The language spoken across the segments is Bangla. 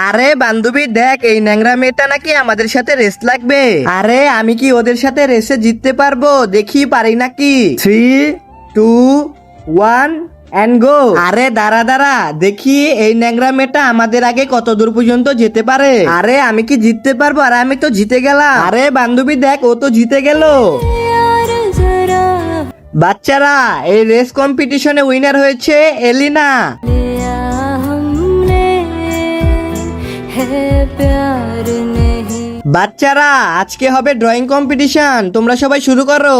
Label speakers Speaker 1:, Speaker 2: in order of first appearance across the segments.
Speaker 1: আরে বান্ধবী দেখ, এই ন্যাংরা মেয়েটা নাকি আমাদের সাথে রেস লাগবে। আরে আমি কি ওদের সাথে রেসে জিততে পারবো? দেখি পারি নাকি। 3, 2, 1 এন্ড গো। আরে দাঁড়া দাঁড়া, দেখি এই ন্যাংরা মেয়েটা আমাদের আগে কত দূর পর্যন্ত যেতে পারে। আরে আমি কি জিততে পারবো? আরে আমি তো জিতে গেলাম। আরে বান্ধবী দেখ, ও তো জিতে গেল। বাচ্চারা, এই রেস কম্পিটিশনে উইনার হয়েছে এলিনা। বাচ্চারা, আজকে হবে ড্রয়িং কম্পিটিশন, তোমরা সবাই শুরু করো।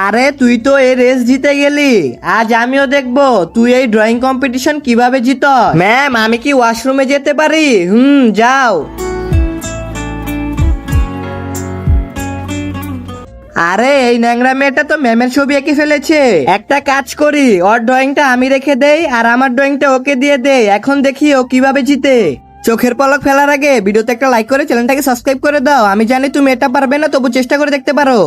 Speaker 1: আরে তুই তো এই রেস জিতে গেলি, আজ আমিও দেখবো তুই এই ড্রয়িং কম্পিটিশন কিভাবে জিত। ম্যাম, আমি কি ওয়াশরুমে যেতে পারি? যাও। আরে এই ন্যাংরা মেয়েটা তো ম্যামের ছবি এঁকে ফেলেছে। একটা কাজ করি, ওর ড্রয়িংটা আমি রেখে দেই আর আমার ড্রয়িংটা ওকে দিয়ে দেই। এখন দেখি ও কিভাবে জিতে। চোখের পলক ফেলার আগে ভিডিওতে একটা লাইক করে চ্যানেলটাকে সাবস্ক্রাইব করে দাও। আমি জানি তুমি এটা পারবে না, তবু চেষ্টা করে দেখতে পারো।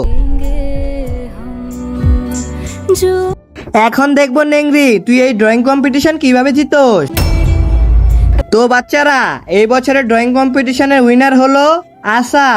Speaker 1: এখন দেখবো নেংরি তুই এই ড্রয়িং কম্পিটিশন কিভাবে জিতোস। তো বাচ্চারা, এই বছরের ড্রয়িং কম্পিটিশনের উইনার হলো আশা।